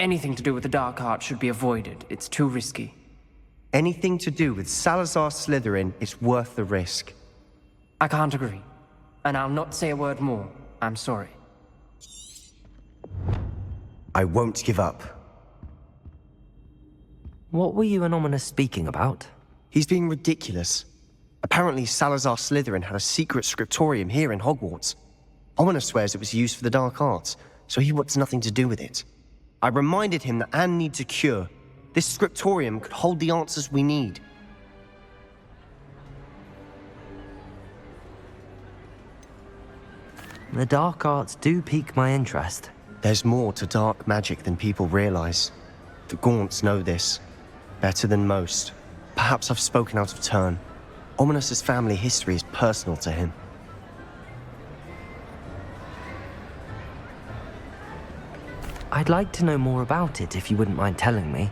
Anything to do with the dark art should be avoided. It's too risky. Anything to do with Salazar Slytherin is worth the risk. I can't agree. And I'll not say a word more. I'm sorry. I won't give up. What were you and Ominous speaking about? He's being ridiculous. Apparently Salazar Slytherin had a secret scriptorium here in Hogwarts. Ominous swears it was used for the dark arts, so he wants nothing to do with it. I reminded him that Anne needs a cure. This scriptorium could hold the answers we need. The dark arts do pique my interest. There's more to dark magic than people realize. The Gaunts know this. Better than most. Perhaps I've spoken out of turn. Ominous's family history is personal to him. I'd like to know more about it if you wouldn't mind telling me.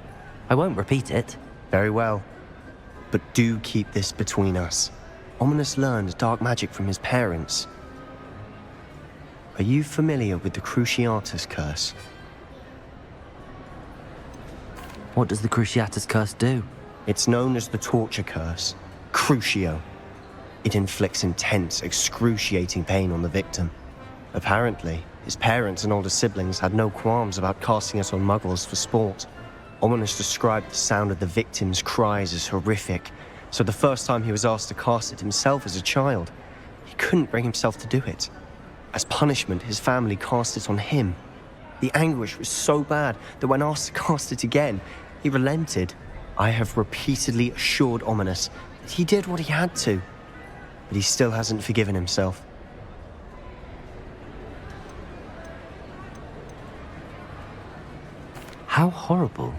I won't repeat it. Very well. But do keep this between us. Ominous learned dark magic from his parents. Are you familiar with the Cruciatus Curse? What does the Cruciatus Curse do? It's known as the Torture Curse. Crucio. It inflicts intense, excruciating pain on the victim. Apparently, his parents and older siblings had no qualms about casting it on muggles for sport. Ominous described the sound of the victim's cries as horrific, so the first time he was asked to cast it himself as a child, he couldn't bring himself to do it. As punishment, his family cast it on him. The anguish was so bad that when asked to cast it again, he relented. I have repeatedly assured Ominous that he did what he had to, but he still hasn't forgiven himself. How horrible.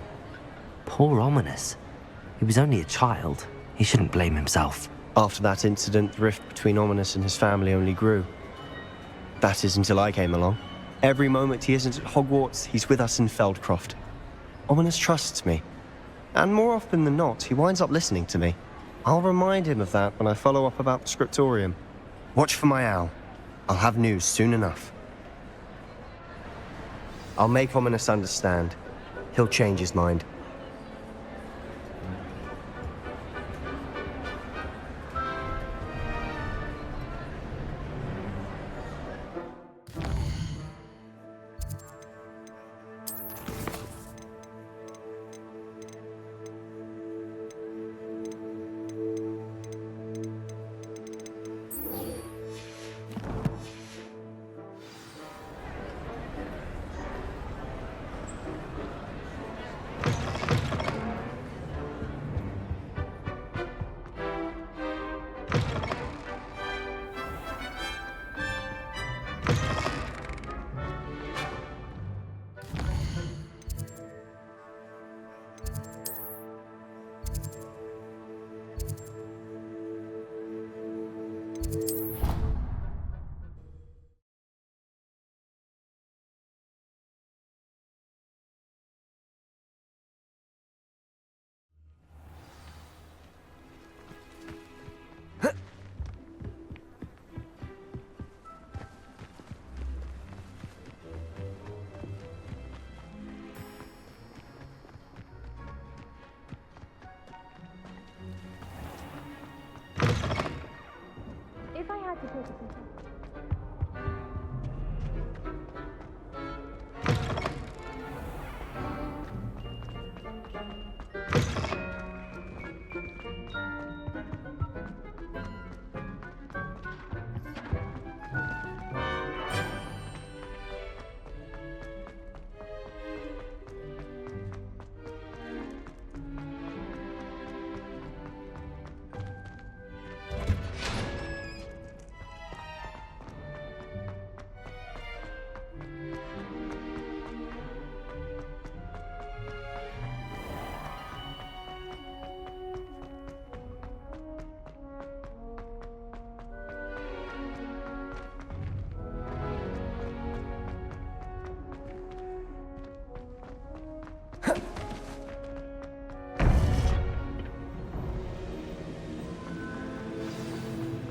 Poor Ominous. He was only a child. He shouldn't blame himself. After that incident, the rift between Ominous and his family only grew. That is until I came along. Every moment he isn't at Hogwarts, he's with us in Feldcroft. Ominous trusts me. And more often than not, he winds up listening to me. I'll remind him of that when I follow up about the scriptorium. Watch for my owl. I'll have news soon enough. I'll make Ominous understand. He'll change his mind. If I had to take a picture.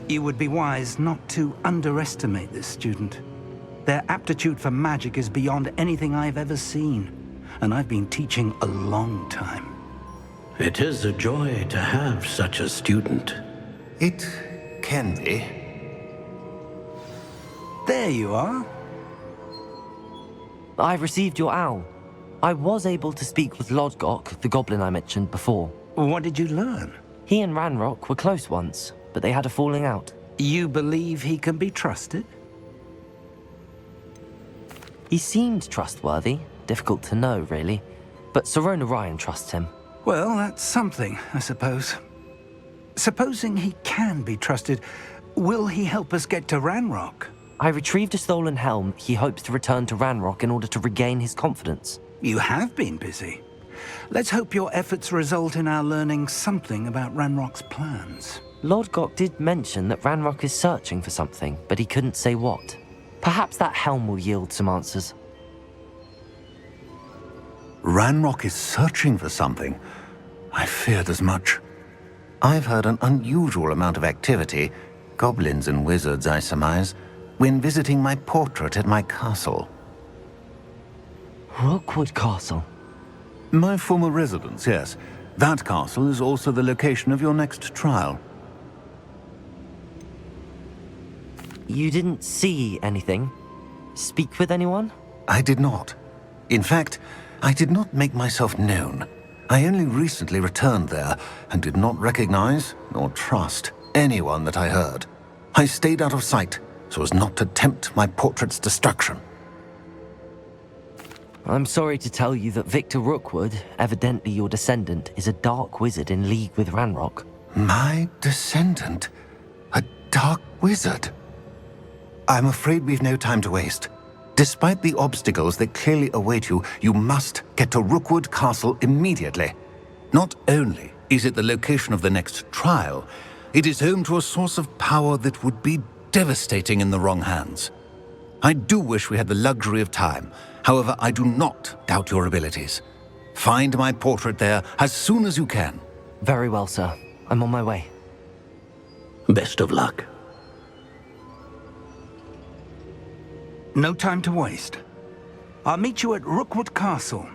You would be wise not to underestimate this student. Their aptitude for magic is beyond anything I've ever seen. and I've been teaching a long time. It is a joy to have such a student. It can be. There you are. I've received your owl. I was able to speak with Lodgok, the goblin I mentioned before. What did you learn? He and Ranrock were close once, but they had a falling out. You believe he can be trusted? He seemed trustworthy. Difficult to know, really. But Sirona Ryan trusts him. Well, that's something, I suppose. Supposing he can be trusted, will he help us get to Ranrock? I retrieved a stolen helm he hopes to return to Ranrock in order to regain his confidence. You have been busy. Let's hope your efforts result in our learning something about Ranrock's plans. Lodgok did mention that Ranrock is searching for something, but he couldn't say what. Perhaps that helm will yield some answers. Ranrock is searching for something. I feared as much. I've heard an unusual amount of activity, goblins and wizards, I surmise, when visiting my portrait at my castle. Rookwood Castle. My former residence, yes. That castle is also the location of your next trial. You didn't see anything? Speak with anyone? I did not. In fact, I did not make myself known. I only recently returned there and did not recognize nor trust anyone that I heard. I stayed out of sight so as not to tempt my portrait's destruction. I'm sorry to tell you that Victor Rookwood, evidently your descendant, is a dark wizard in league with Ranrock. My descendant? A dark wizard? I'm afraid we've no time to waste. Despite the obstacles that clearly await you, you must get to Rookwood Castle immediately. Not only is it the location of the next trial, it is home to a source of power that would be devastating in the wrong hands. I do wish we had the luxury of time. However, I do not doubt your abilities. Find my portrait there as soon as you can. Very well, sir. I'm on my way. Best of luck. No time to waste. I'll meet you at Rookwood Castle.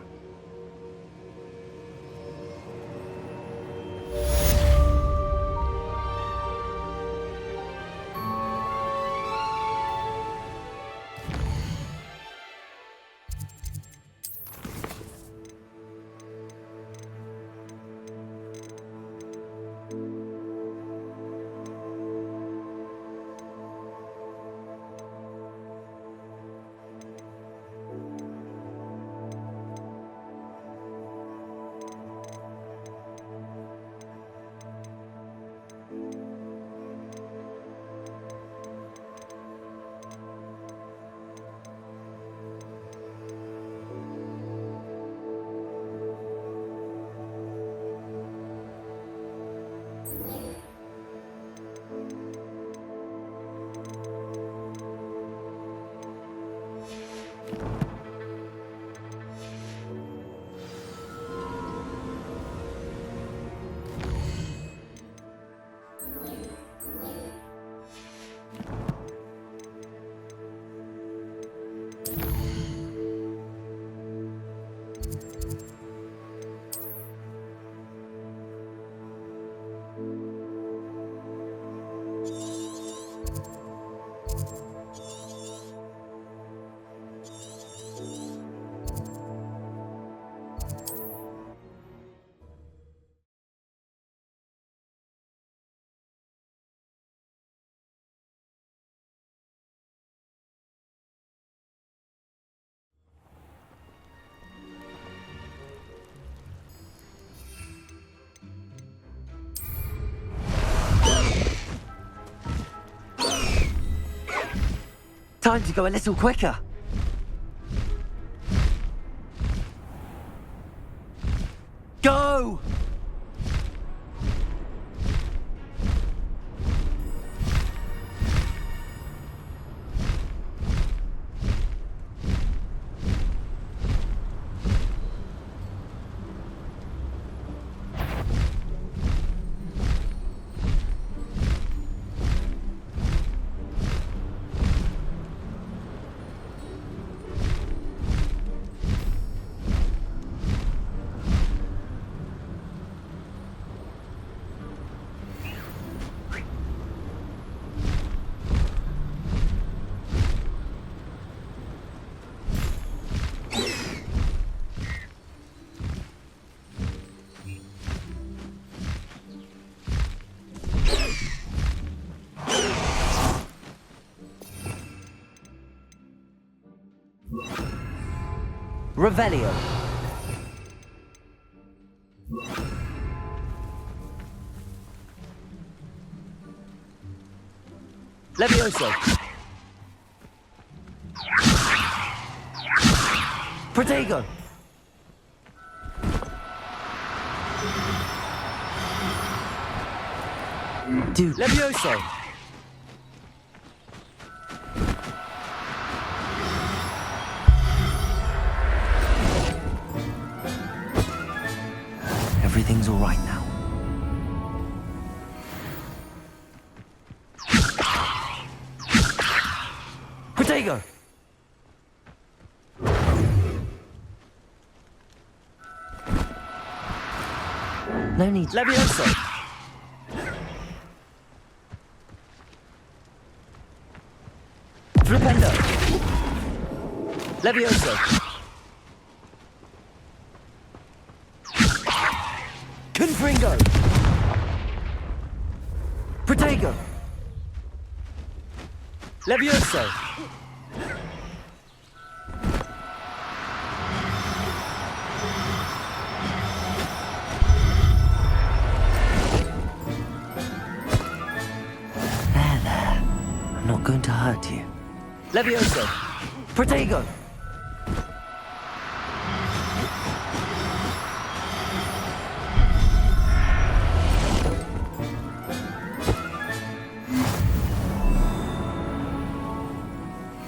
Time to go a little quicker. Go! Revelio. Levioso. Protego. Dude. Levioso. Everything's all right now. Protego. No need. Levioso. Flipendo. Levioso. Confringo. Protego. Levioso. There. I'm not going to hurt you. Levioso. Protego.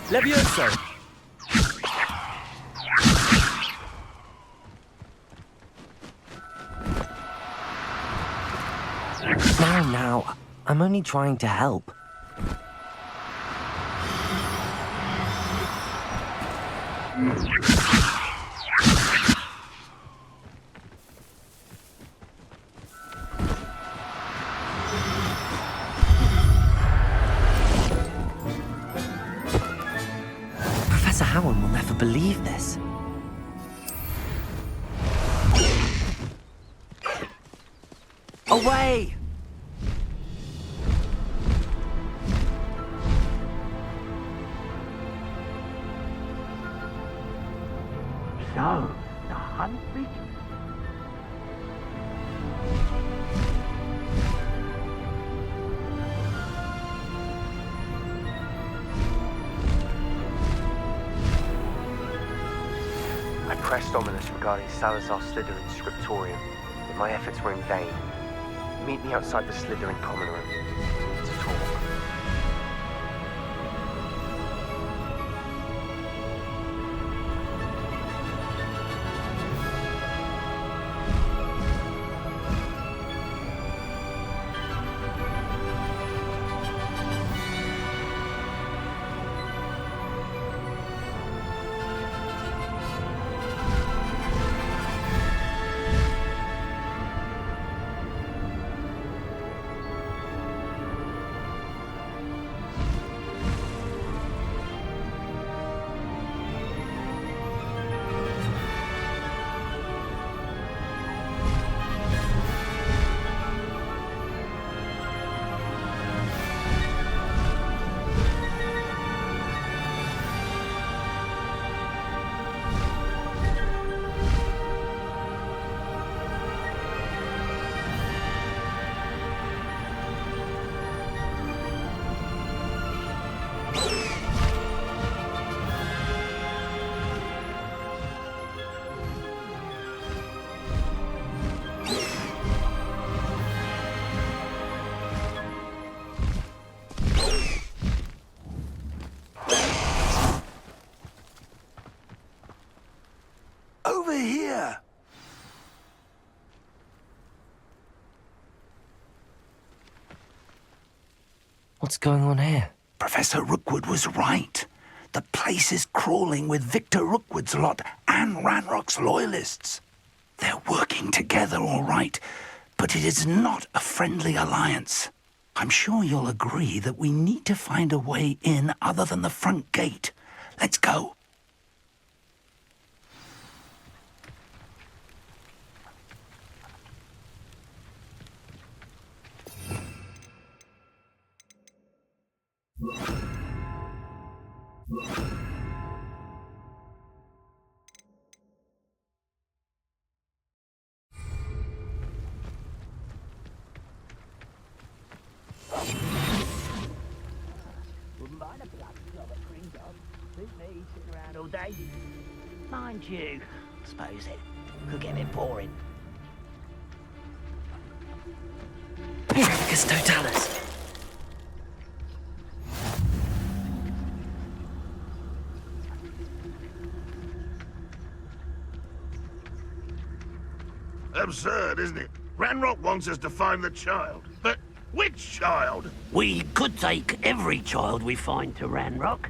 Levioso. Now, I'm only trying to help. Professor Howard will never believe this. Away! So, the hunt begins. I pressed Ominous regarding Salazar Slytherin's scriptorium, but my efforts were in vain. Meet me outside the Slytherin common room. We need to talk. Over here! What's going on here? Professor Rookwood was right. The place is crawling with Victor Rookwood's lot and Ranrock's loyalists. They're working together all right, but it is not a friendly alliance. I'm sure you'll agree that we need to find a way in other than the front gate. Let's go. around all day. Mind you, I suppose it could get a bit boring. Petrifacus totalis. Absurd, isn't it? Ranrock wants us to find the child. But which child? We could take every child we find to Ranrock.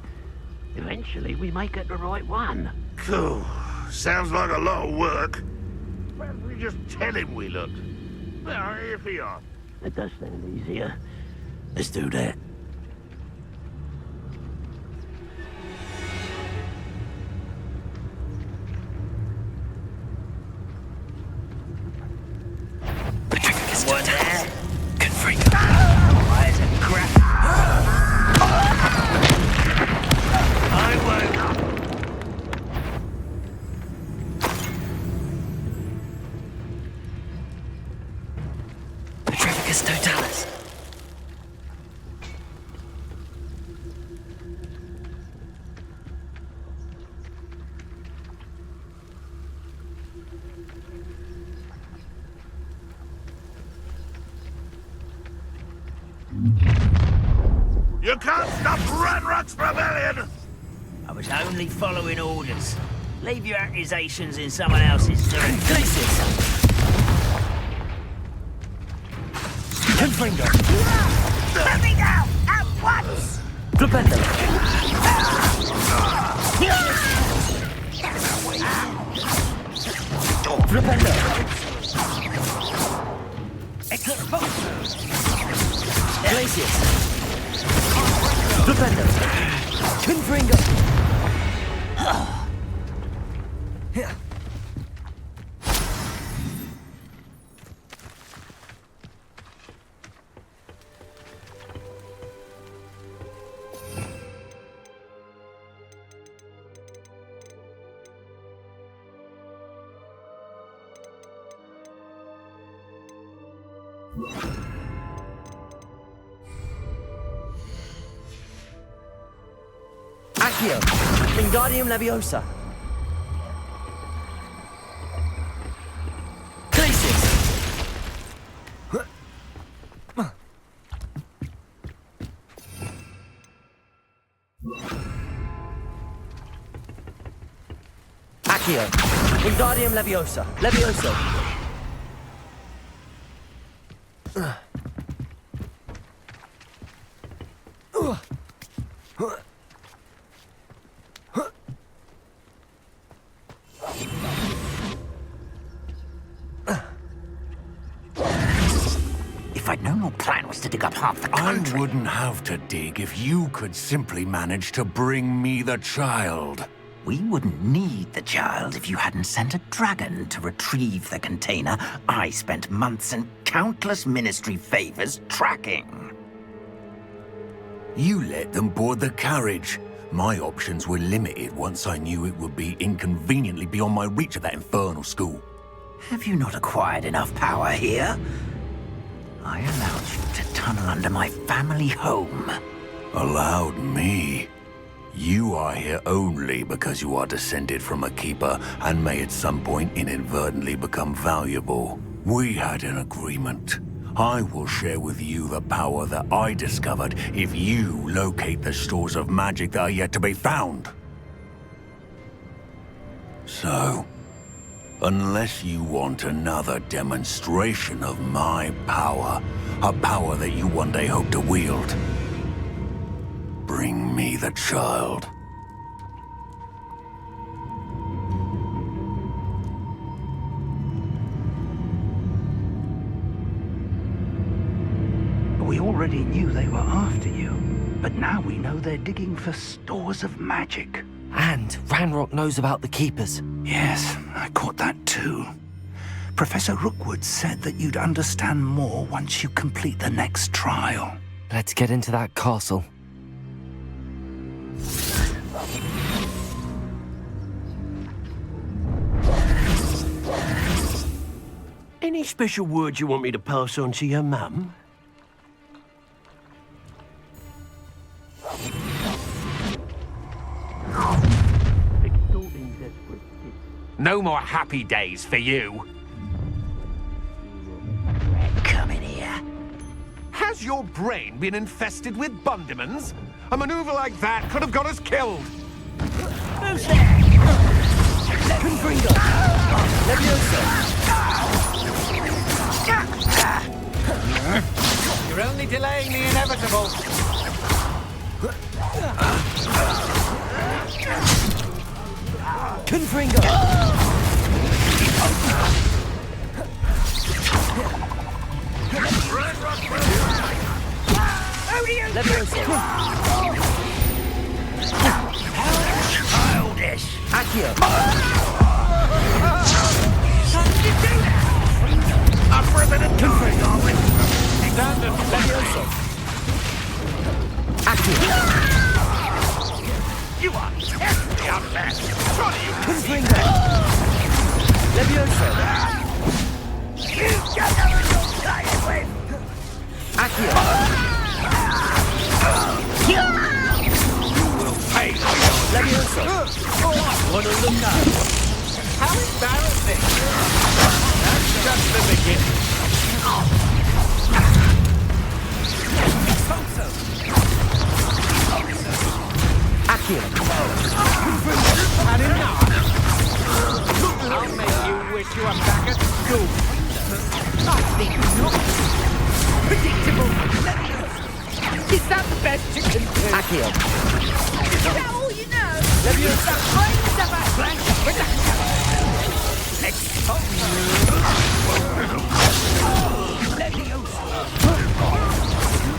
Eventually, we may get the right one. Cool. Sounds like a lot of work. Perhaps we just tell him we looked. Well, if he asks. It does sound easier. Let's do that. Petrifacus One there. totalis. Confringo. Why is it crap? I won't. Petrifacus totalis. You can't stop Ranrock's rebellion! I was only following orders. Leave your accusations in someone else's doing. Glacius. Confringo. Let me go! At once! Flipendo. Flipendo. Glacius. Flipendo. Confringo. Accio. Wingardium Leviosa. Glacius. Accio. Wingardium Leviosa. Leviosa. If I'd known your plan was to dig up half the country... I wouldn't have to dig if you could simply manage to bring me the child. We wouldn't need the child if you hadn't sent a dragon to retrieve the container I spent months and countless ministry favors tracking. You let them board the carriage. My options were limited once I knew it would be inconveniently beyond my reach at that infernal school. Have you not acquired enough power here? I allowed you to tunnel under my family home. Allowed me? You are here only because you are descended from a keeper and may at some point inadvertently become valuable. We had an agreement. I will share with you the power that I discovered if you locate the stores of magic that are yet to be found. So, unless you want another demonstration of my power, a power that you one day hope to wield, bring me the child. We already knew they were after you, but now we know they're digging for stores of magic. And Ranrock knows about the Keepers. Yes, I caught that too. Professor Rookwood said that you'd understand more once you complete the next trial. Let's get into that castle. Any special words you want me to pass on to your mum? No more happy days for you. Come in here. Has your brain been infested with bundimans? A maneuver like that could have got us killed. Who's there? Confringo. Levioso. You're only delaying the inevitable. Confringo. Levioso. Childish. Accio. How did you do that? Up for a bit of time, are we? Standard Levioso. Accio. You are terribly unfair. Surely you can see Confringo. Levioso. You don't know what you're playing with. Accio. You will pay for your Levioso. What a look up. How embarrassing. That's just the beginning. Accio. Had enough? I'll make you wish you were back at school. I think not. Predictable. Is that the best you can do? Accio. Is that all you know? Levioso.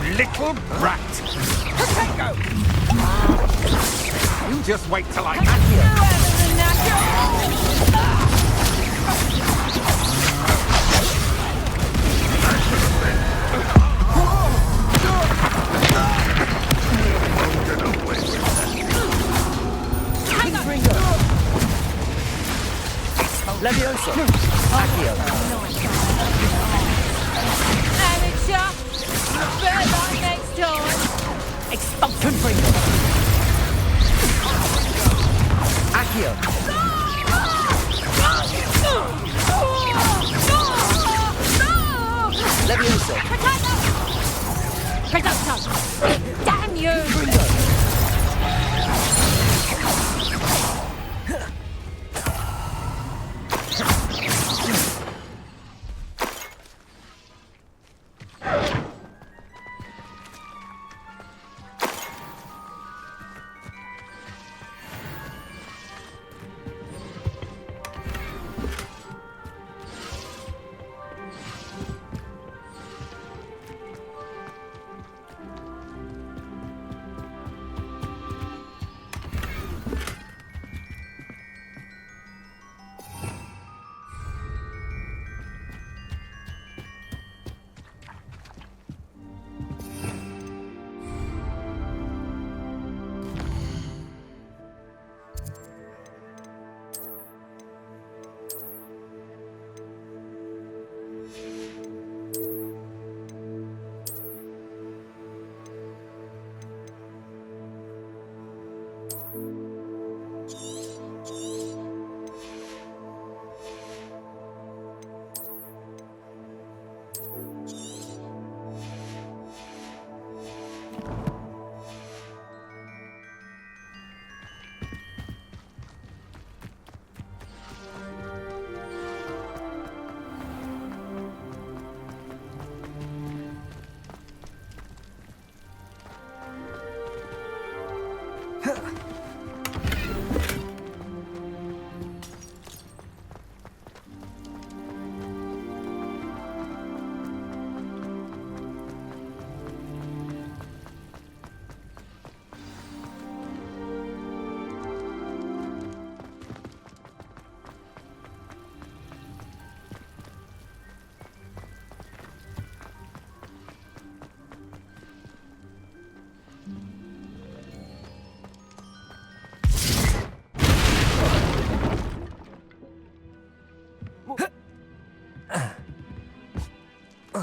You little brat. Potato. You just wait till I... Levioso. Accio. Amateur. Better luck next time. Expulsion Fringo. Accio. Levioso. Potato. Damn you. Fringo.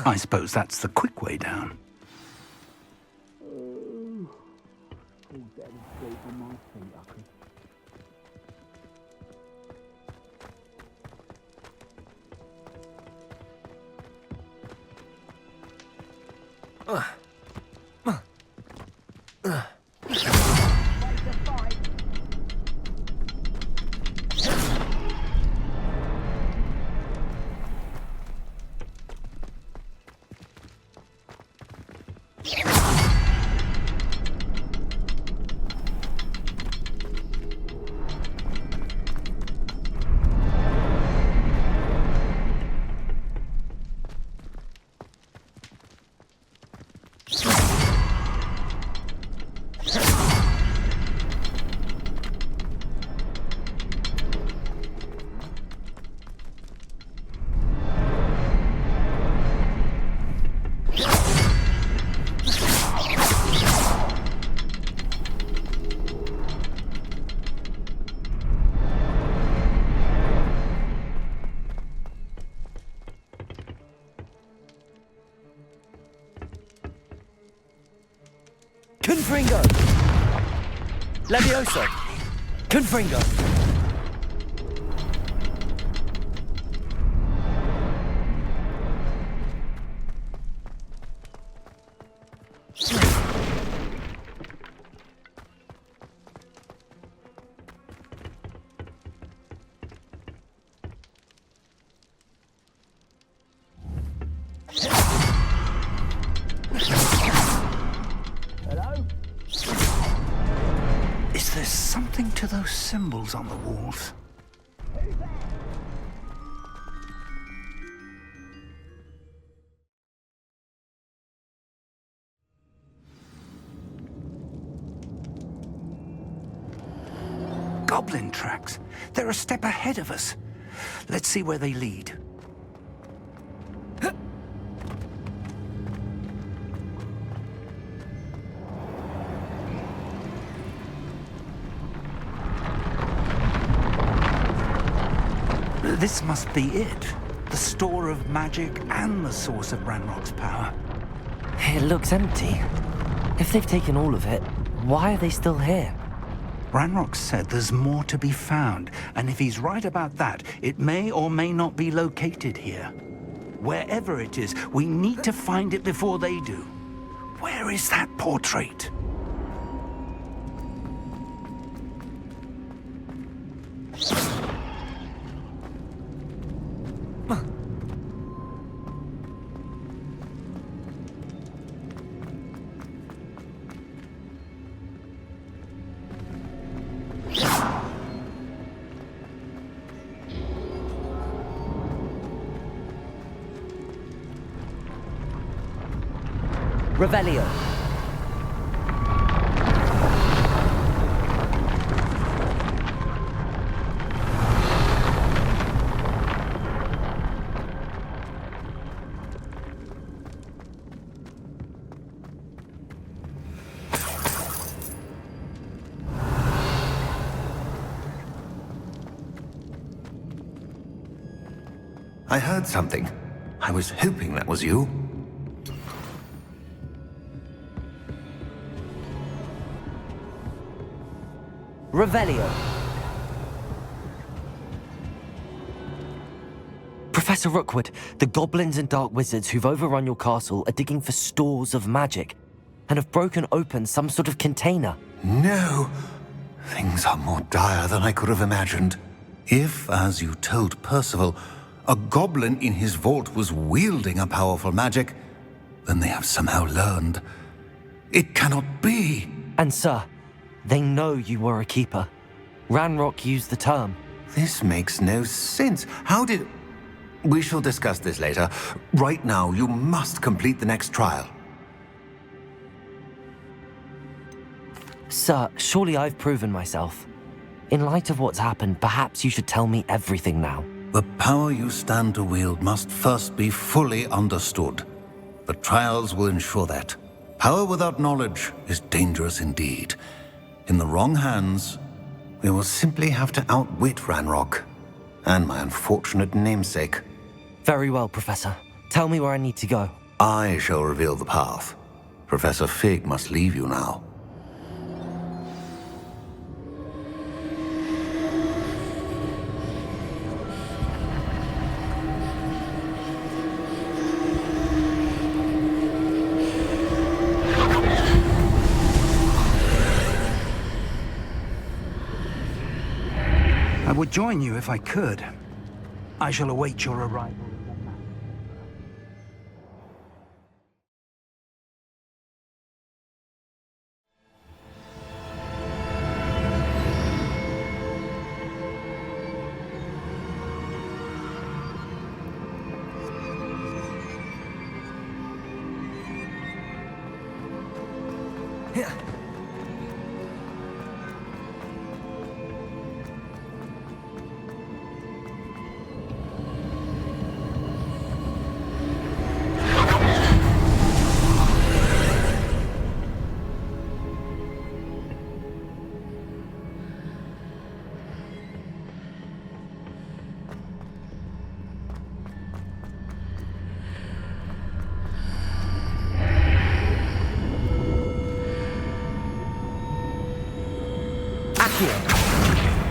I suppose that's the quick way down. Confringo! Levioso! Confringo! Is there something to those symbols on the walls? Goblin tracks. They're a step ahead of us. Let's see where they lead. This must be it. The store of magic and the source of Ranrock's power. It looks empty. If they've taken all of it, why are they still here? Ranrock said there's more to be found, and if he's right about that, it may or may not be located here. Wherever it is, we need to find it before they do. Where is that portrait? Revelio. I heard something. I was hoping that was you. Revelio. Professor Rookwood, the goblins and dark wizards who've overrun your castle are digging for stores of magic and have broken open some sort of container. No! Things are more dire than I could have imagined. If, as you told Percival, a goblin in his vault was wielding a powerful magic, then they have somehow learned. It cannot be! And sir, they know you were a keeper. Ranrock used the term. This makes no sense. How did... We shall discuss this later. Right now, you must complete the next trial. Sir, surely I've proven myself. In light of what's happened, perhaps you should tell me everything now. The power you stand to wield must first be fully understood. The trials will ensure that. Power without knowledge is dangerous indeed. In the wrong hands, we will simply have to outwit Ranrock and my unfortunate namesake. Very well, Professor. Tell me where I need to go. I shall reveal the path. Professor Fig must leave you now. would join you if I could. I shall await your arrival.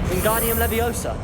Wingardium Leviosa.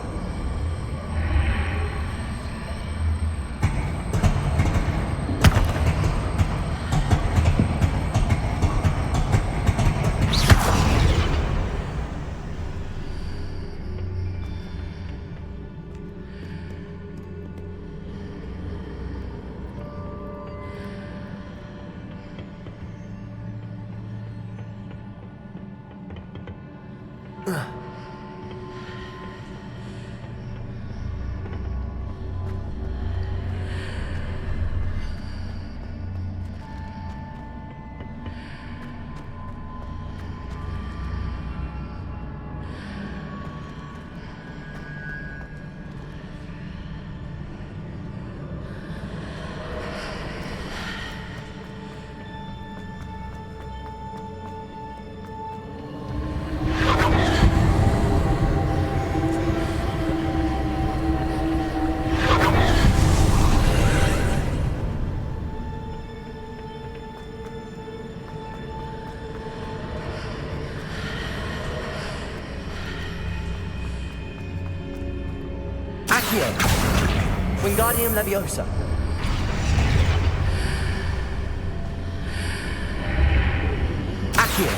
Wingardium Leviosa. Accio.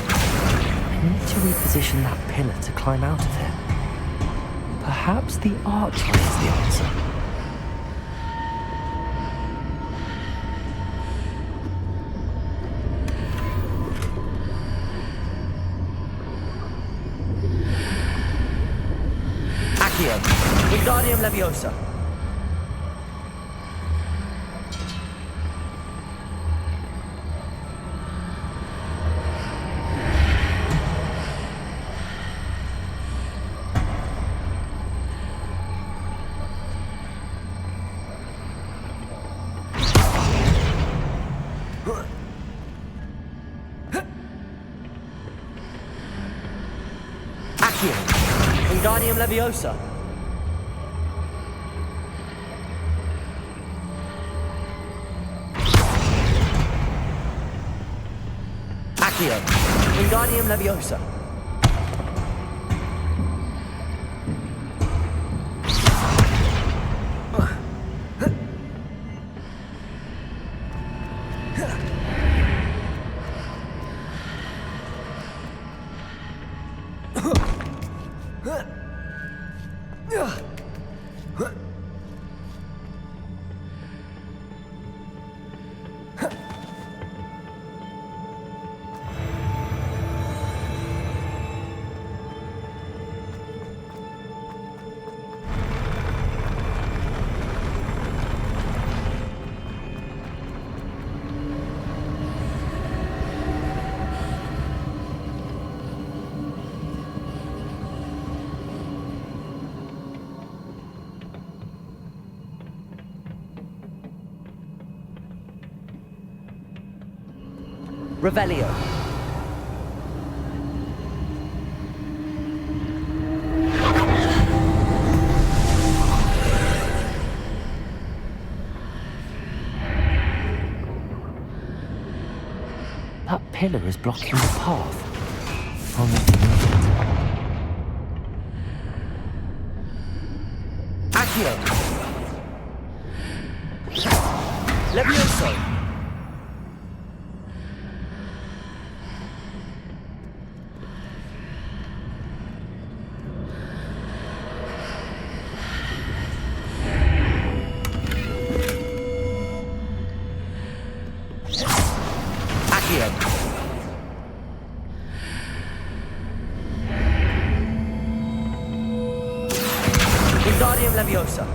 I need to reposition that pillar to climb out of it. Perhaps the archway is the answer. Accio. Wingardium Leviosa. Wingardium Leviosa. Accio. Wingardium Leviosa. Revelio. That pillar is blocking the path. I'll need to move it. Accio. Levioso. Wingardium Leviosa.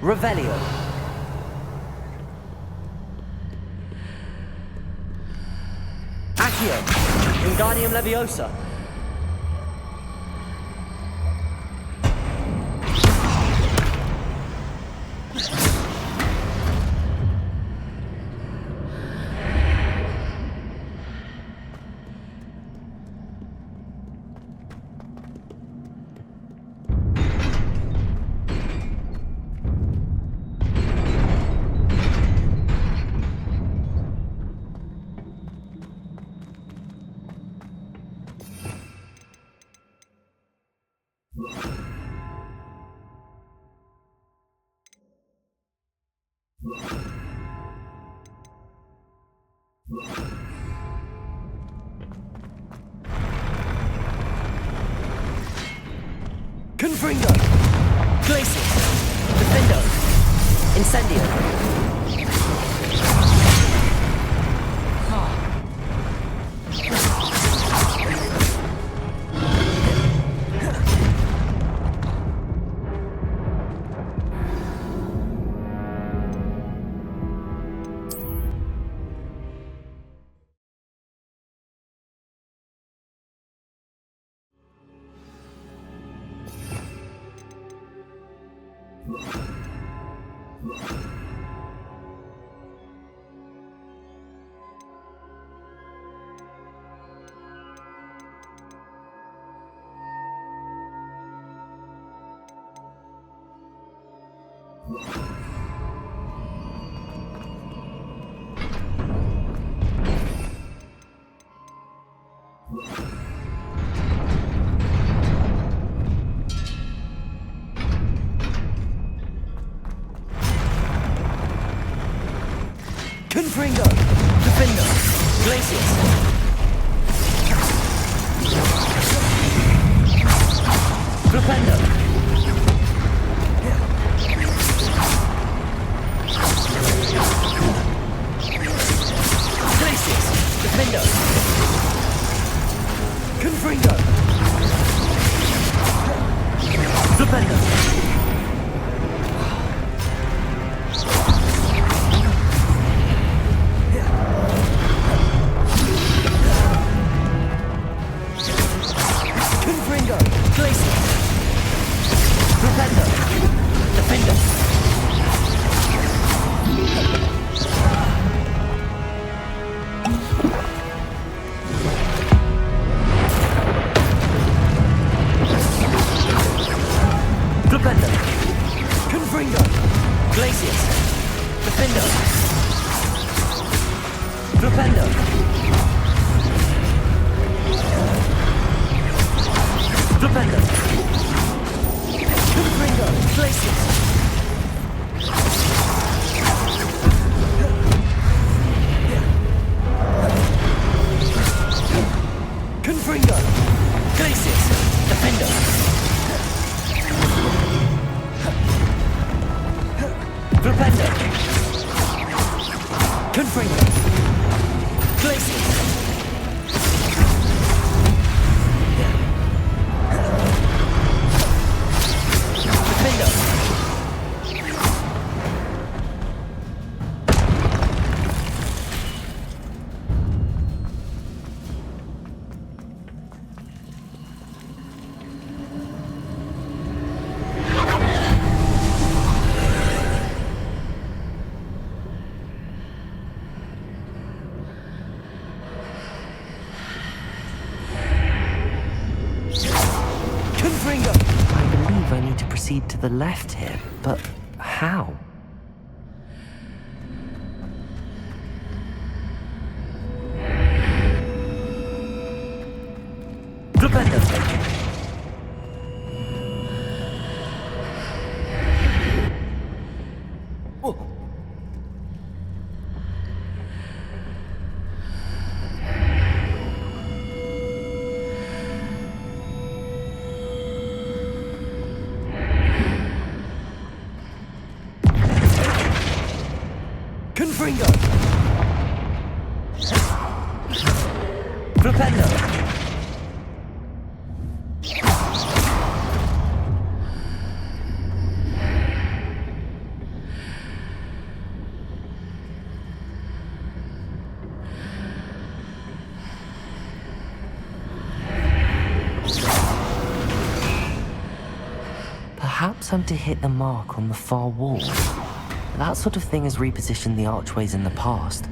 Revelio. Accio. Wingardium Leviosa. Confringo. Glacius. Defendo. Incendio. Confringo. Defendo. Glacius. Flipendo. Glacius. Defendo. Confringo. Flipendo. To the left here, but how? Confringo! Flipendo! Perhaps I'm to hit the mark on the far wall. That sort of thing has repositioned the archways in the past.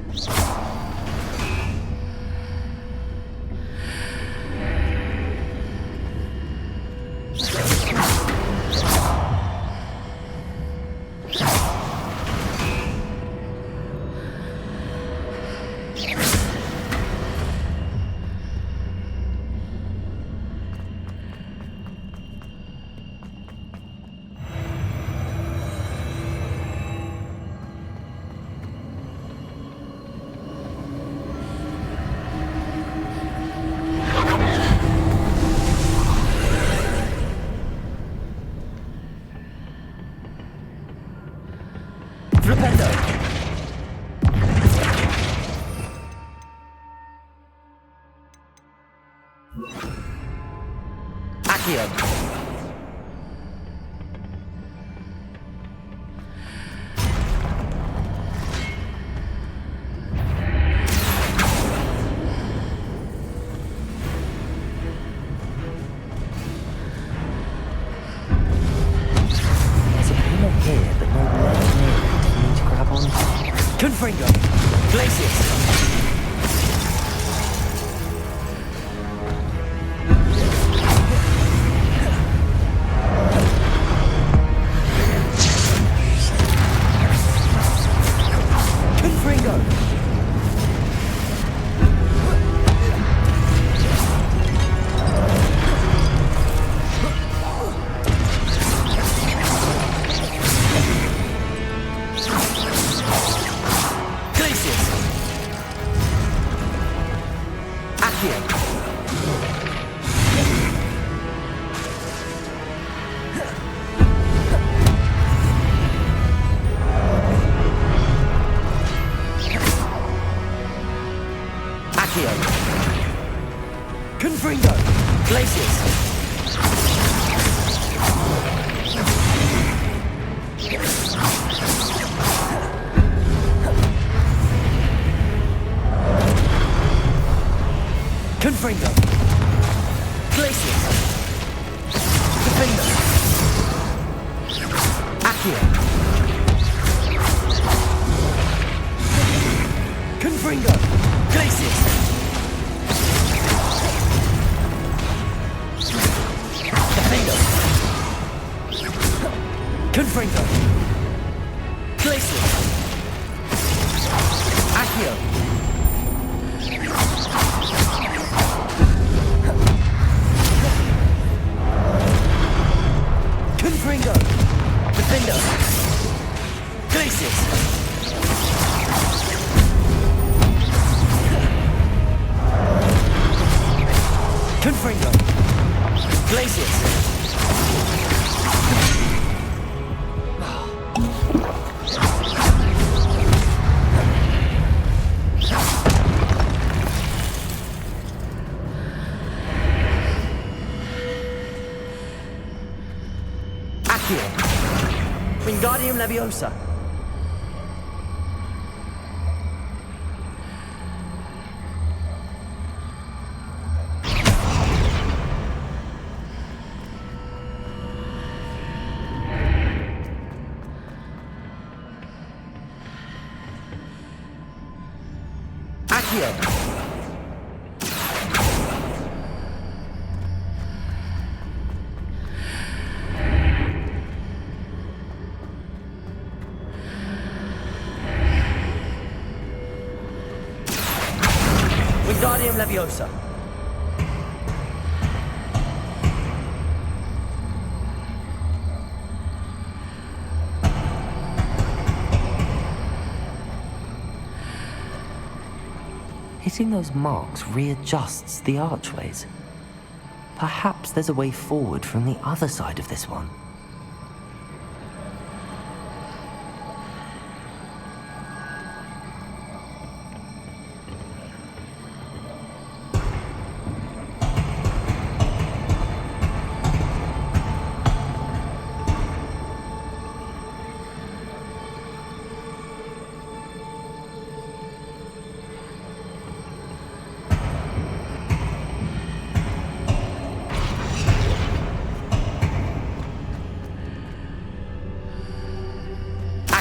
Confringo! Glacius! Confringo! Glacius! Confringo! Glacius! Defender! Accio! Confringo! Glacius! Confringo! Glacius! Accio! Confringo! Defender! Glacius! Confringo! Glacius! Wingardium Leviosa. Accio. Wingardium Leviosa. Hitting those marks readjusts the archways. Perhaps there's a way forward from the other side of this one.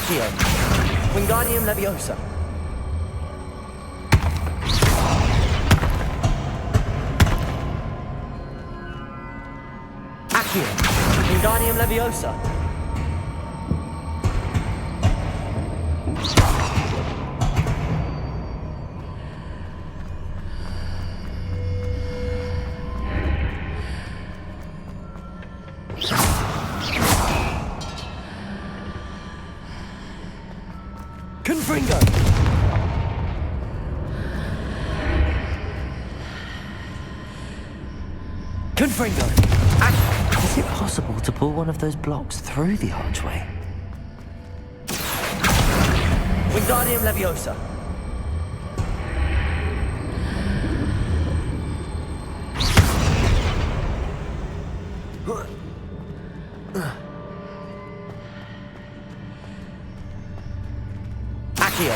Accio. Wingardium Leviosa. Accio. Wingardium Leviosa. Confringo! Confringo! Is it possible to pull one of those blocks through the archway? Wingardium Leviosa. Accio.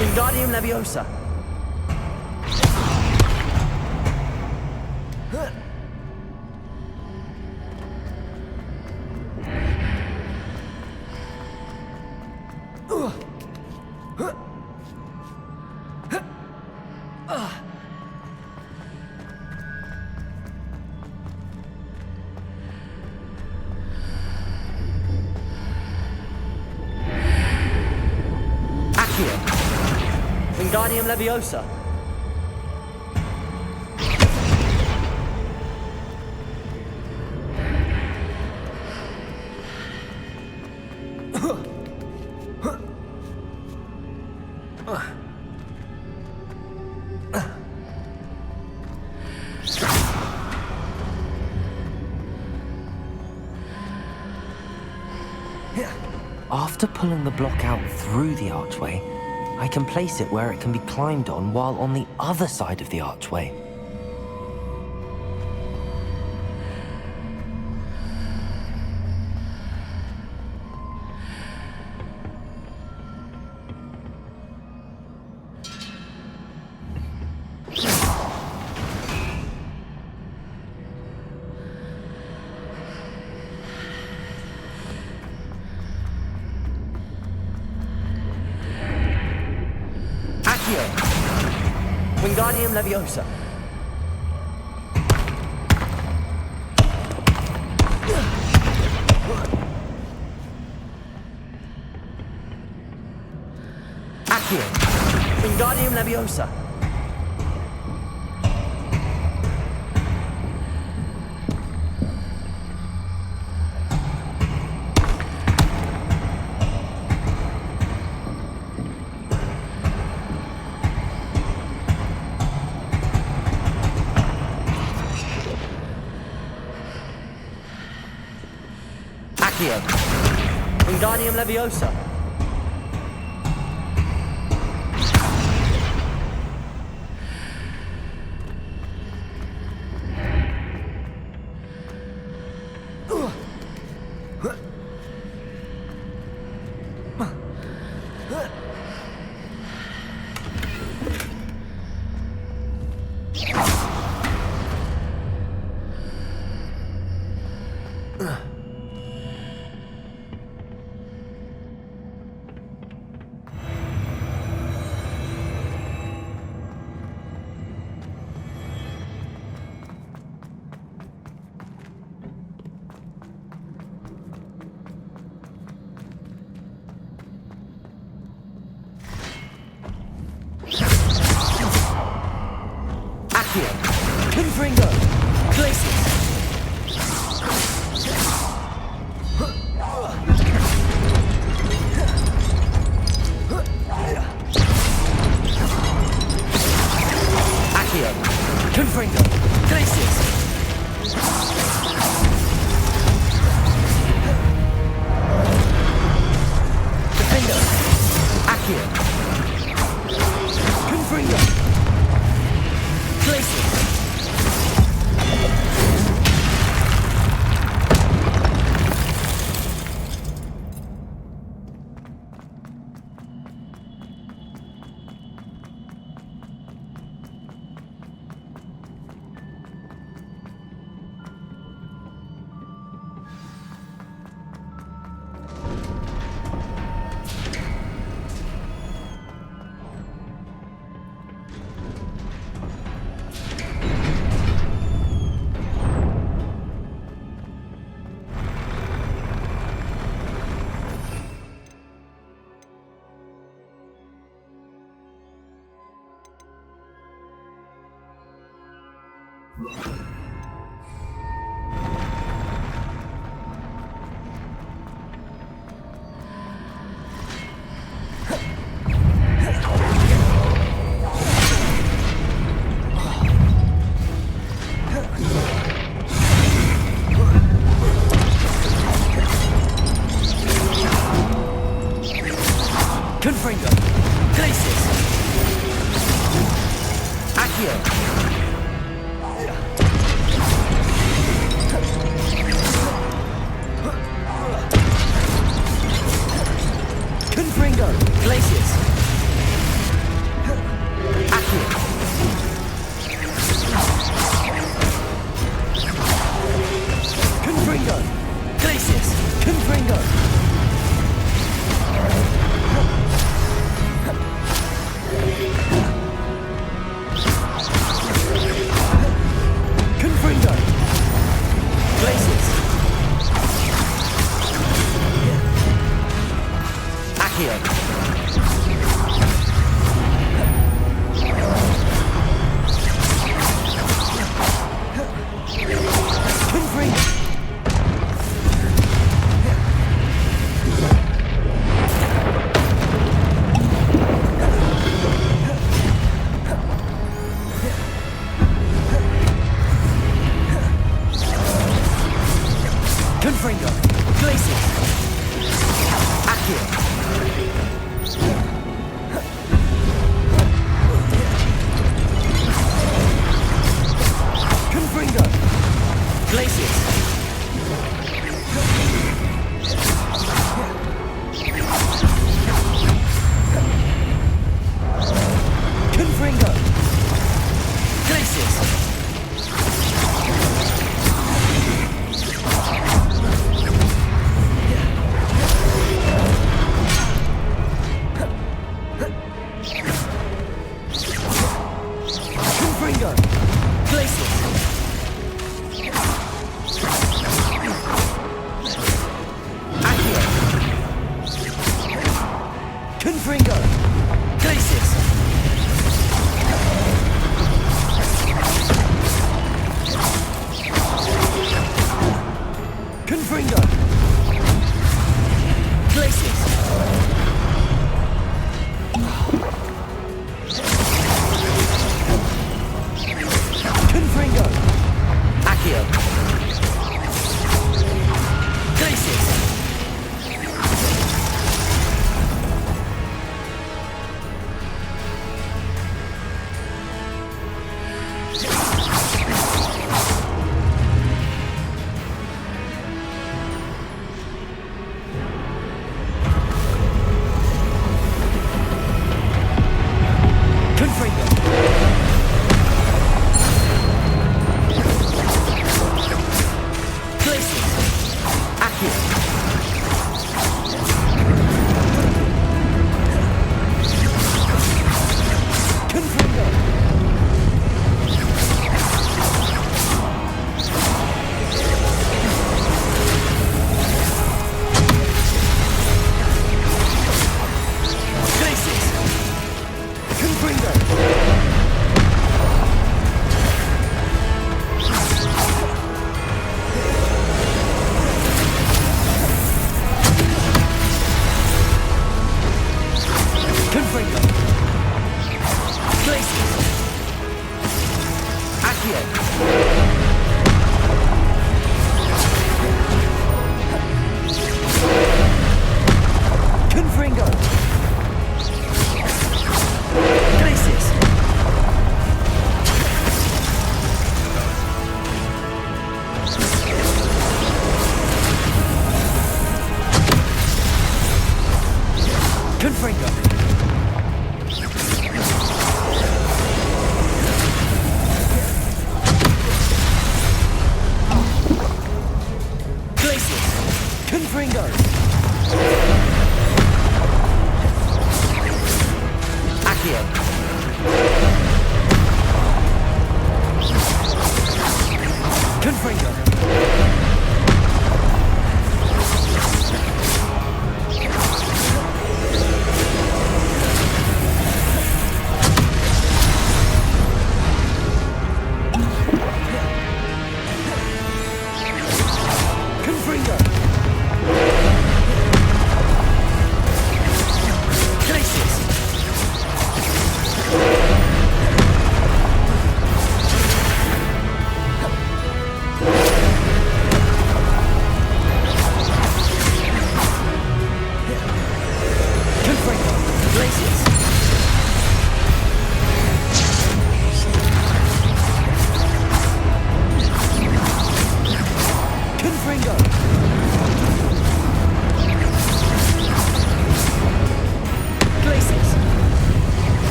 Wingardium Leviosa. Accio. Wingardium Leviosa. After pulling the block out through the archway, I can place it where it can be climbed on while on the other side of the archway. Accio. Wingardium Leviosa. Accio. Wingardium Leviosa. Accio. Wingardium Leviosa. Accio. Confringo. Glacius. Accio. Confringo. Glacius. Defendo. Accio. Confringo. Glacius. Confringo. Glacis. Accio. Confringo. Glacis. Accio. Confringo. Glacis. Confringo. Confringo. Glacis. Accio. Confringo. Confringo. Glacis. Accio. Confringo. Glacis. Confringo. Glacis. Confringo. Glacis. Accio. Confringo. Glacis. Confringo. Glacis. Confringo. Accio. Glacis. Confringo. Glacis. Accio. Confringo. Glacis. Confringo. Confringo. Glacis. Accio. Confringo. Glacis. Confringo. Glacis. Confringo. Accio. Confringo.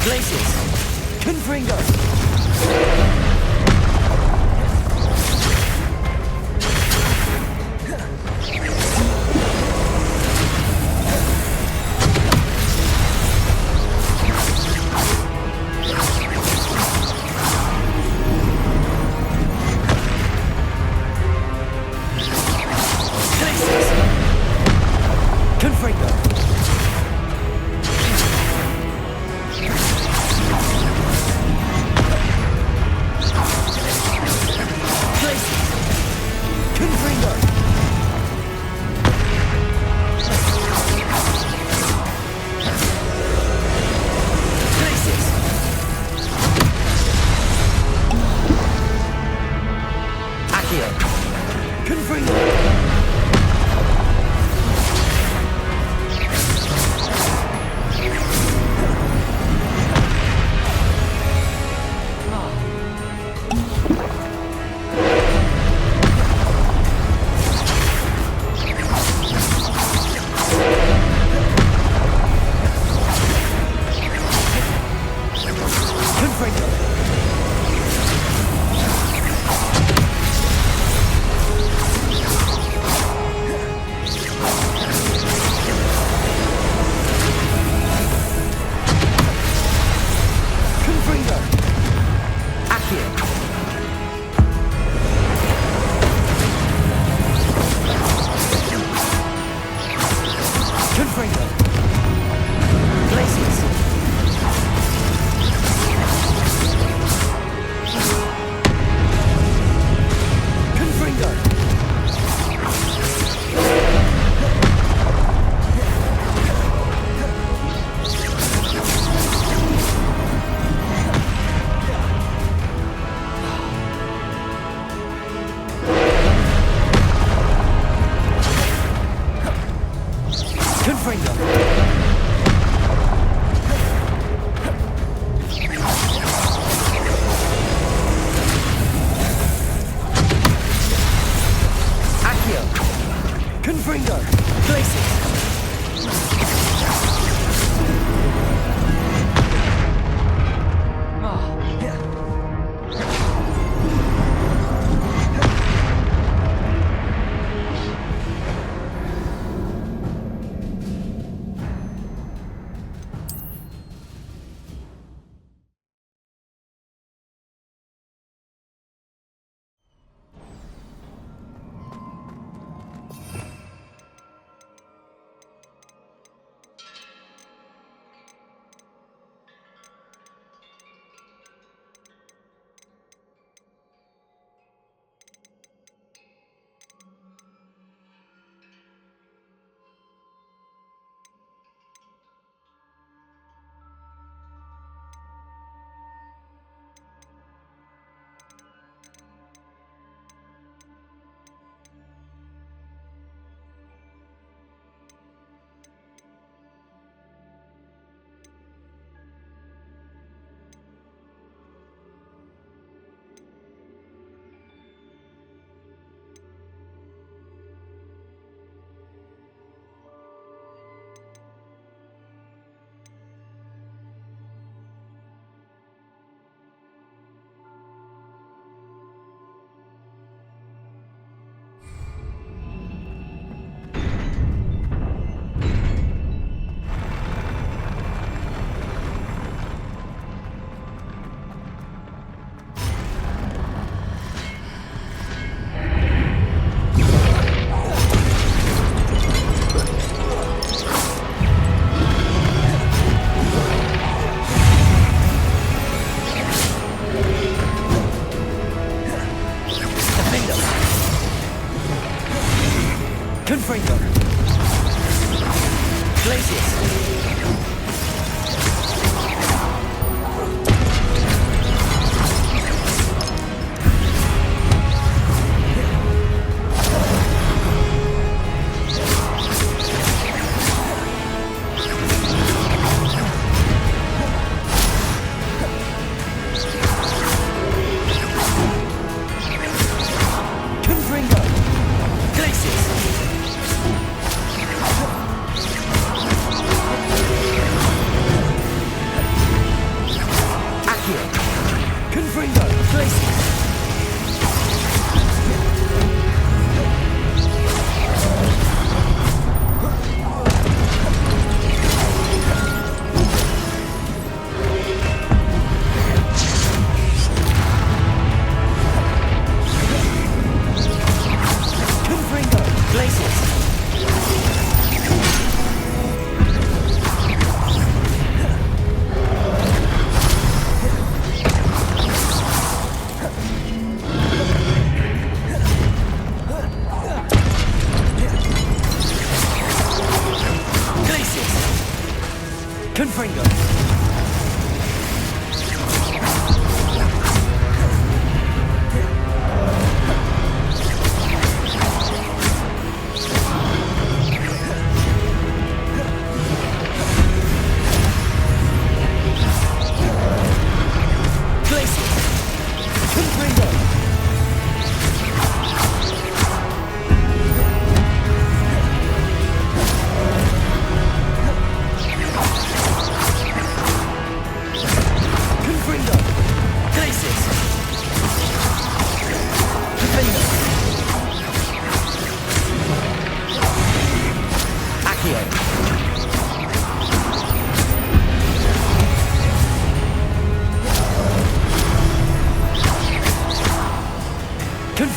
Glaciers! Confringo!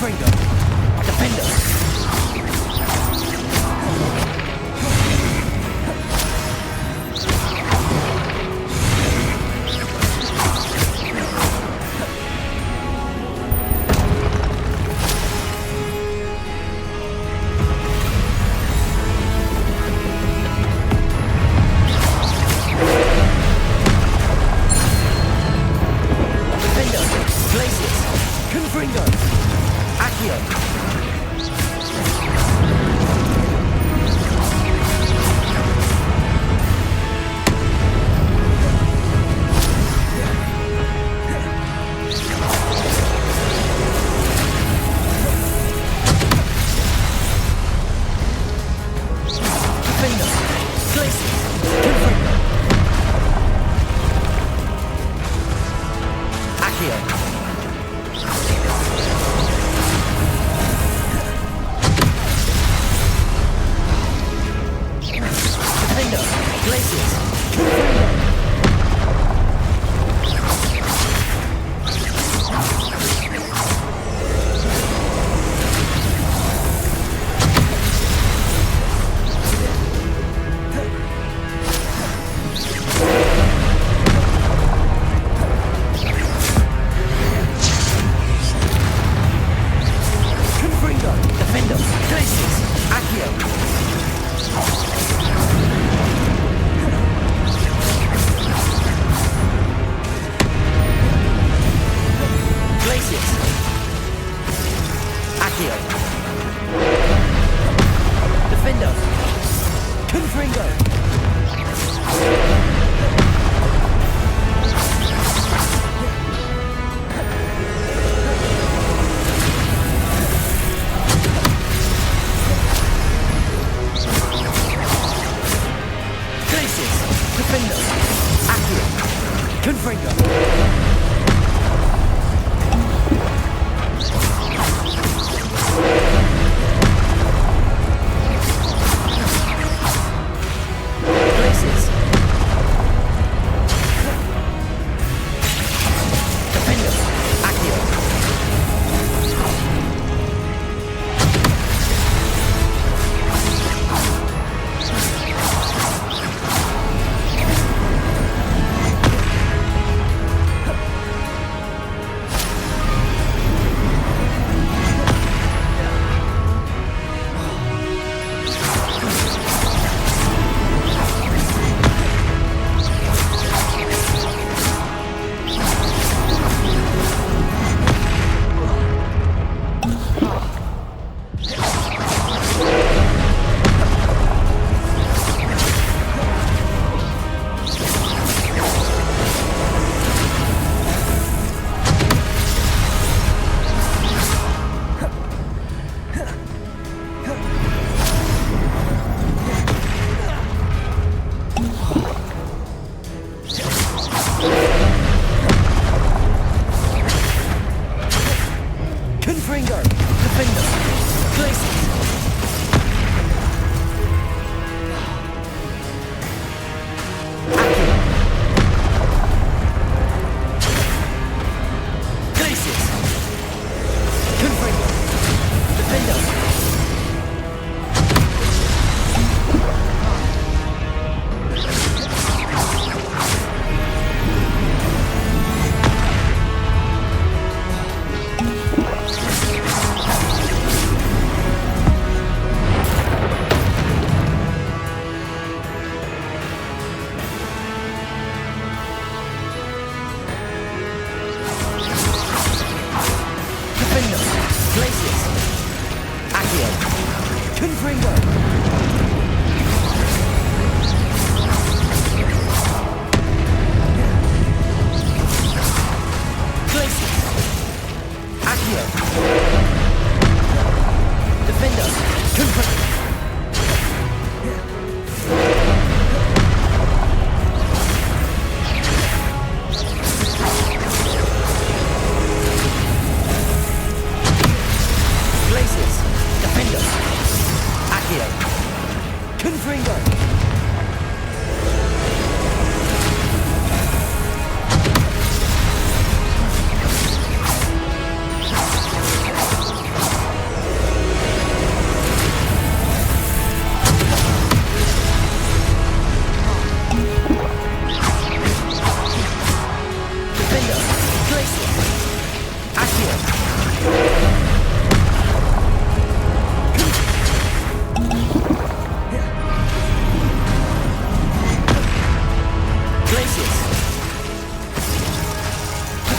Confringo. Defender.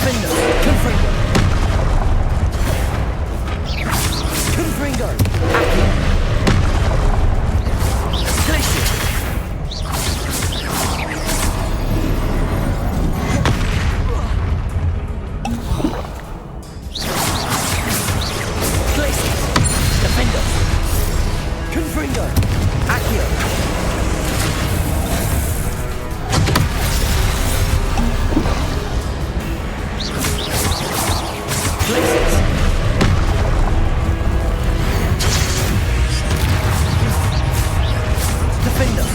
Defender! Confringo! Confringo! Accio! Glacier! Glacier! Defender! Confringo! Accio! Glaciers! Defender!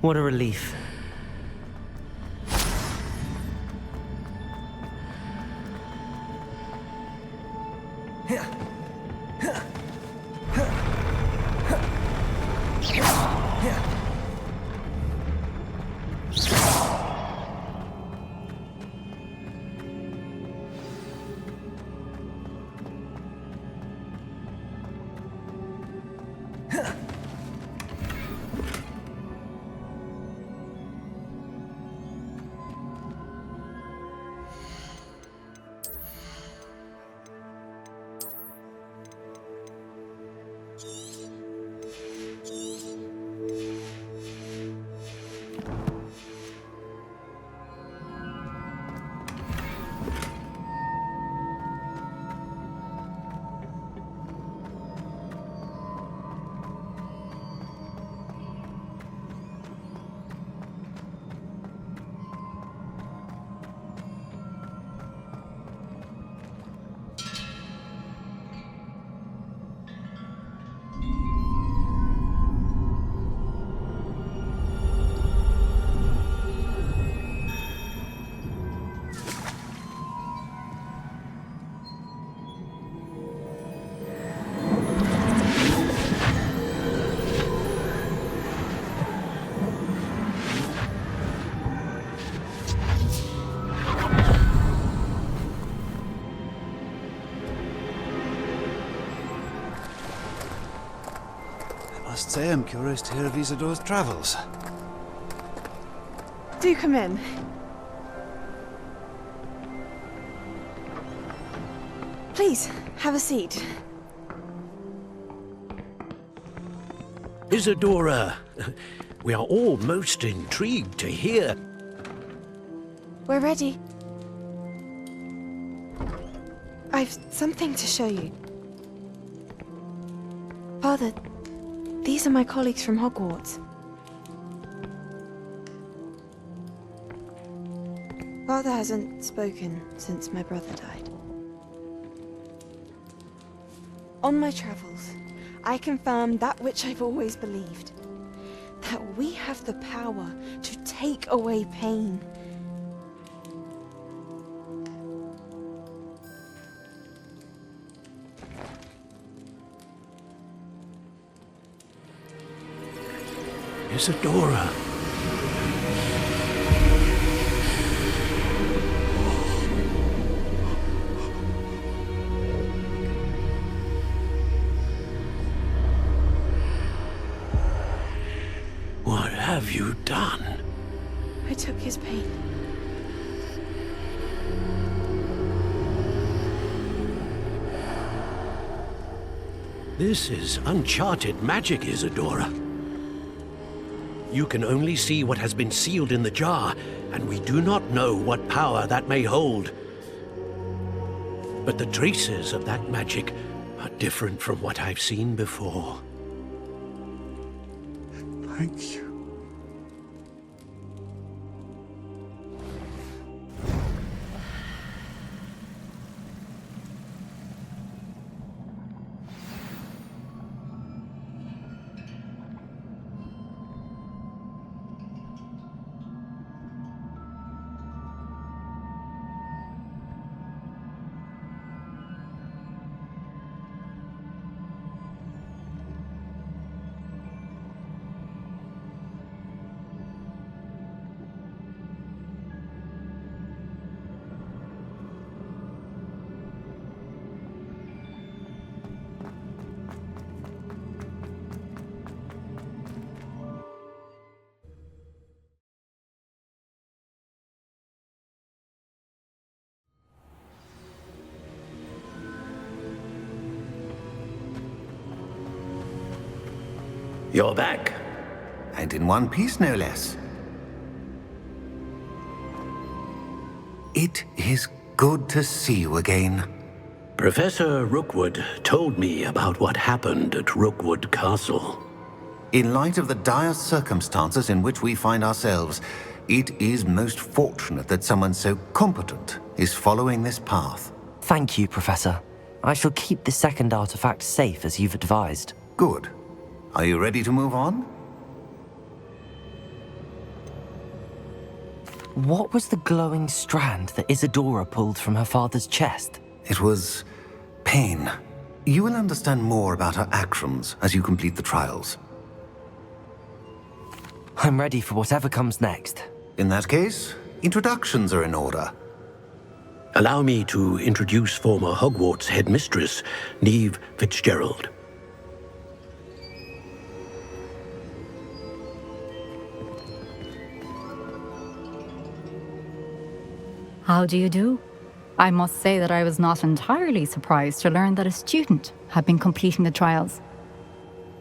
What a relief. I must say I'm curious to hear of Isadore's travels. Do come in. Please, have a seat. Isadora, we are all most intrigued to hear. We're ready. I've something to show you. Father, these are my colleagues from Hogwarts. Father hasn't spoken since my brother died. On my travels, I confirmed that which I've always believed. That we have the power to take away pain. Isadora. What have you done? I took his pain. This is uncharted magic, Isadora. You can only see what has been sealed in the jar, and we do not know what power that may hold. But the traces of that magic are different from what I've seen before. Thank you. You're back. And in one piece, no less. It is good to see you again. Professor Rookwood told me about what happened at Rookwood Castle. In light of the dire circumstances in which we find ourselves, it is most fortunate that someone so competent is following this path. Thank you, Professor. I shall keep the second artifact safe as you've advised. Good. Are you ready to move on? What was the glowing strand that Isadora pulled from her father's chest? It was pain. You will understand more about her actions as you complete the trials. I'm ready for whatever comes next. In that case, introductions are in order. Allow me to introduce former Hogwarts headmistress, Neve Fitzgerald. How do you do? I must say that I was not entirely surprised to learn that a student had been completing the trials.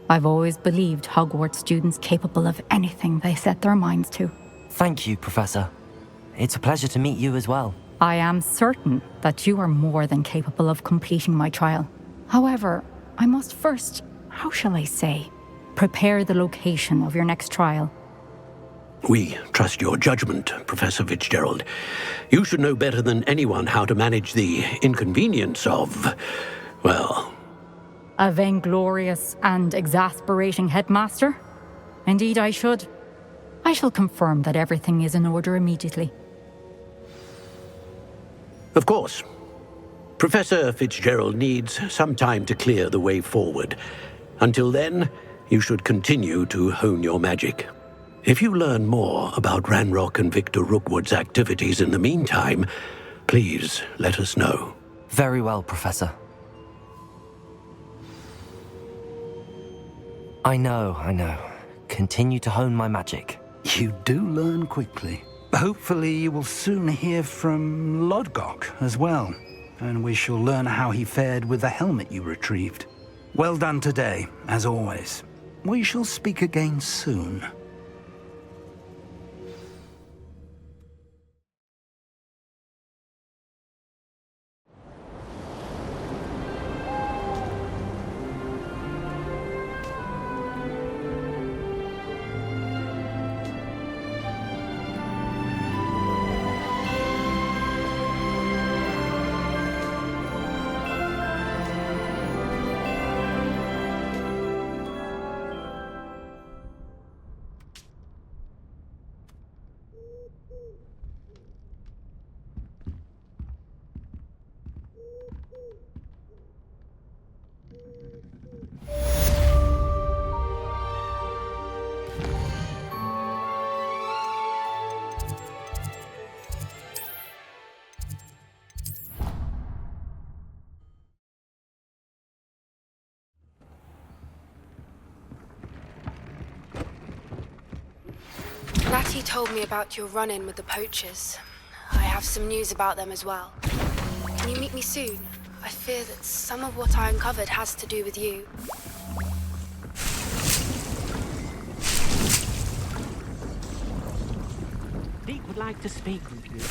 I've always believed Hogwarts students capable of anything they set their minds to. Thank you, Professor. It's a pleasure to meet you as well. I am certain that you are more than capable of completing my trial. However, I must first, how shall I say, prepare the location of your next trial. We trust your judgment, Professor Fitzgerald. You should know better than anyone how to manage the inconvenience of, well... A vainglorious and exasperating headmaster? Indeed I should. I shall confirm that everything is in order immediately. Of course. Professor Fitzgerald needs some time to clear the way forward. Until then, you should continue to hone your magic. If you learn more about Ranrock and Victor Rookwood's activities in the meantime, please let us know. Very well, Professor. I know. Continue to hone my magic. You do learn quickly. Hopefully you will soon hear from Lodgok as well, and we shall learn how he fared with the helmet you retrieved. Well done today, as always. We shall speak again soon. Natty told me about your run-in with the poachers. I have some news about them as well. Can you meet me soon? I fear that some of what I uncovered has to do with you. Deek would like to speak with you.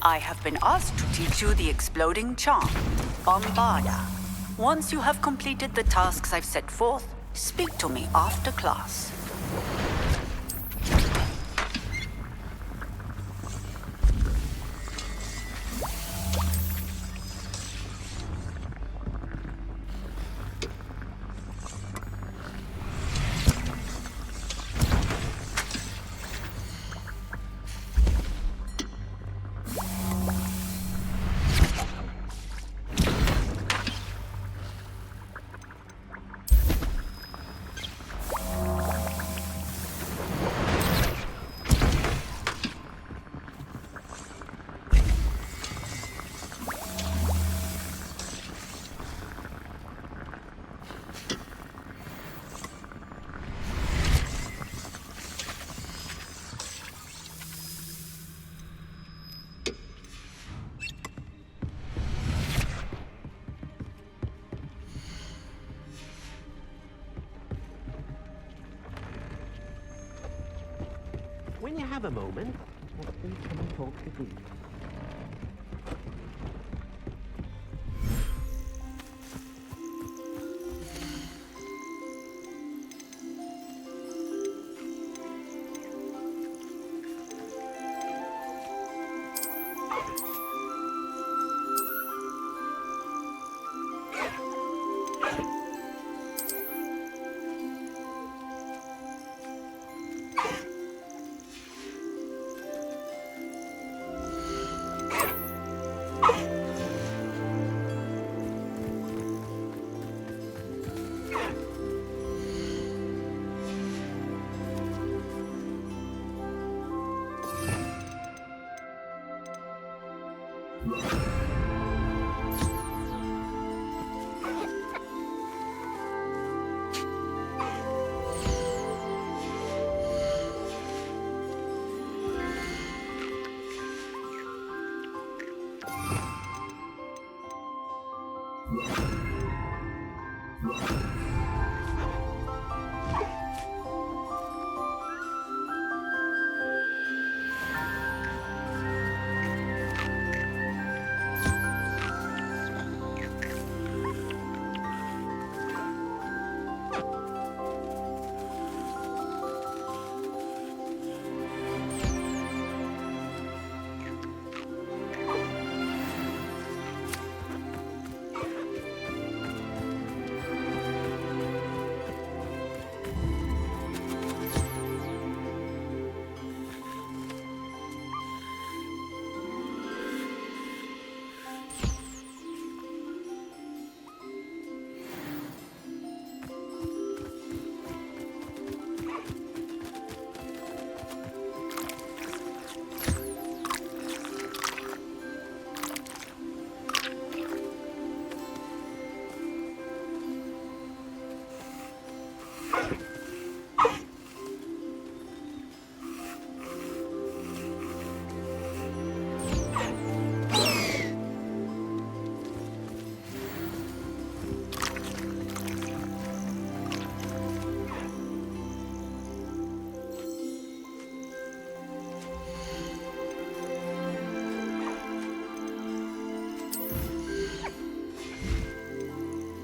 I have been asked to teach you the exploding charm, Bombarda. Once you have completed the tasks I've set forth, speak to me after class. When you have a moment, please come and talk to me.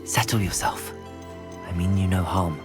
Settle yourself. I mean you no harm.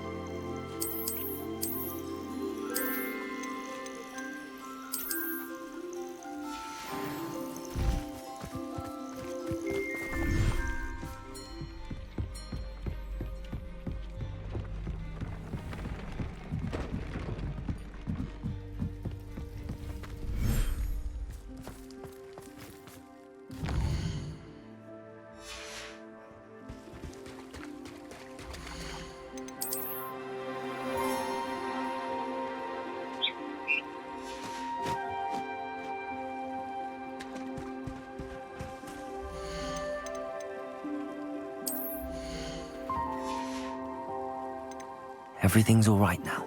Everything's all right now.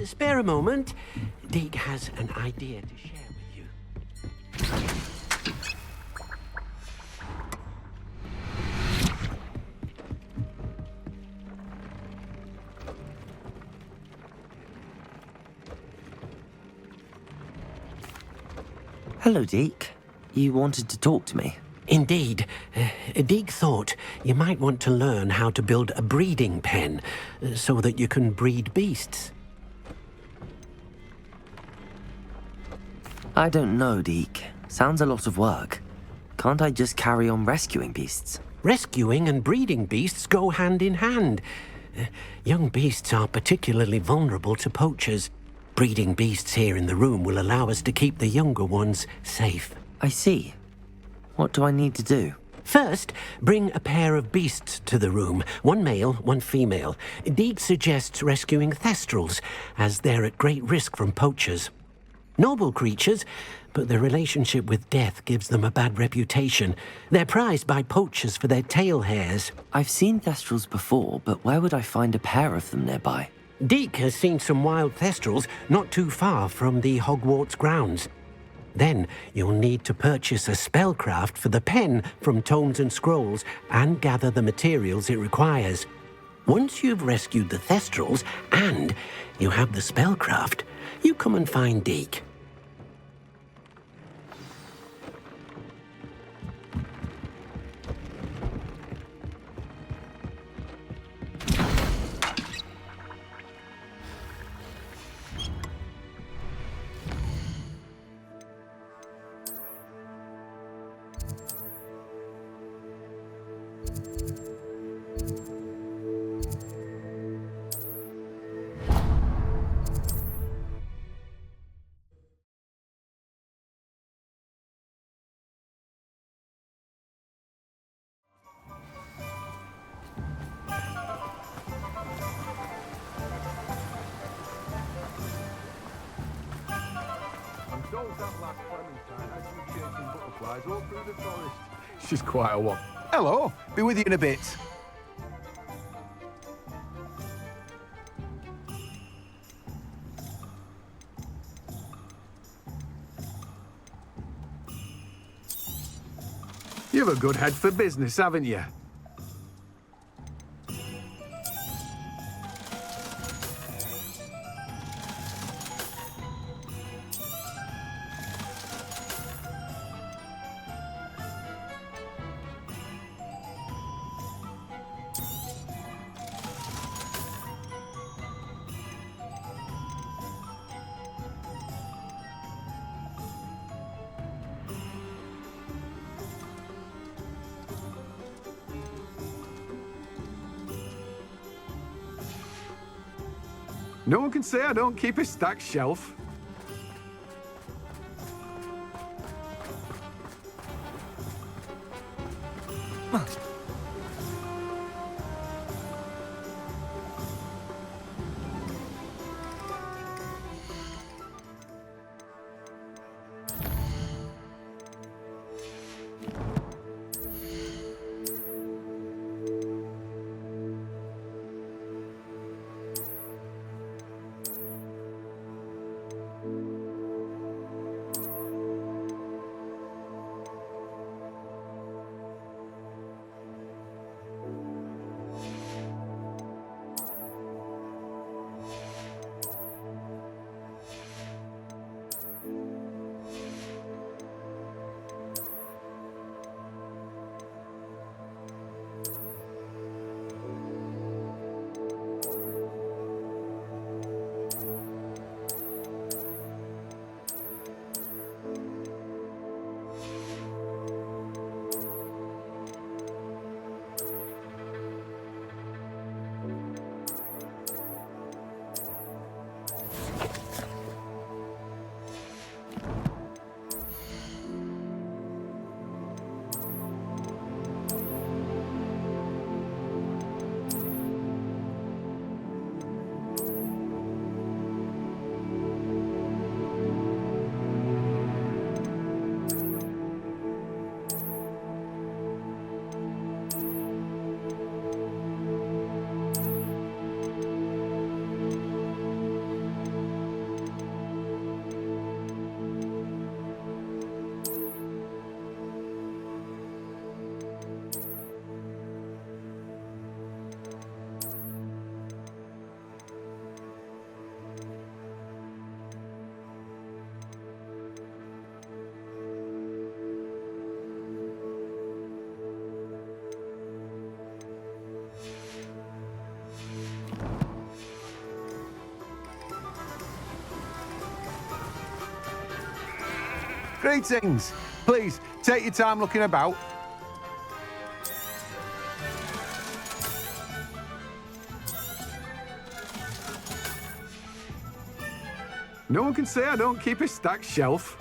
Spare a moment. Deek has an idea to share with you. Hello, Deek. You wanted to talk to me? Indeed. Deek thought you might want to learn how to build a breeding pen so that you can breed beasts. I don't know, Deek. Sounds a lot of work. Can't I just carry on rescuing beasts? Rescuing and breeding beasts go hand in hand. Young beasts are particularly vulnerable to poachers. Breeding beasts here in the room will allow us to keep the younger ones safe. I see. What do I need to do? First, bring a pair of beasts to the room. One male, one female. Deek suggests rescuing thestrals, as they're at great risk from poachers. Noble creatures, but their relationship with death gives them a bad reputation. They're prized by poachers for their tail hairs. I've seen Thestrals before, but where would I find a pair of them nearby? Deke has seen some wild Thestrals not too far from the Hogwarts grounds. Then you'll need to purchase a spellcraft for the pen from Tomes and Scrolls and gather the materials it requires. Once you've rescued the Thestrals and you have the spellcraft, you come and find Deke. She's quite a one. Hello, be with you in a bit. You've a good head for business, haven't you? No one can say I don't keep a stacked shelf. Greetings. Please, take your time looking about. No one can say I don't keep a stacked shelf.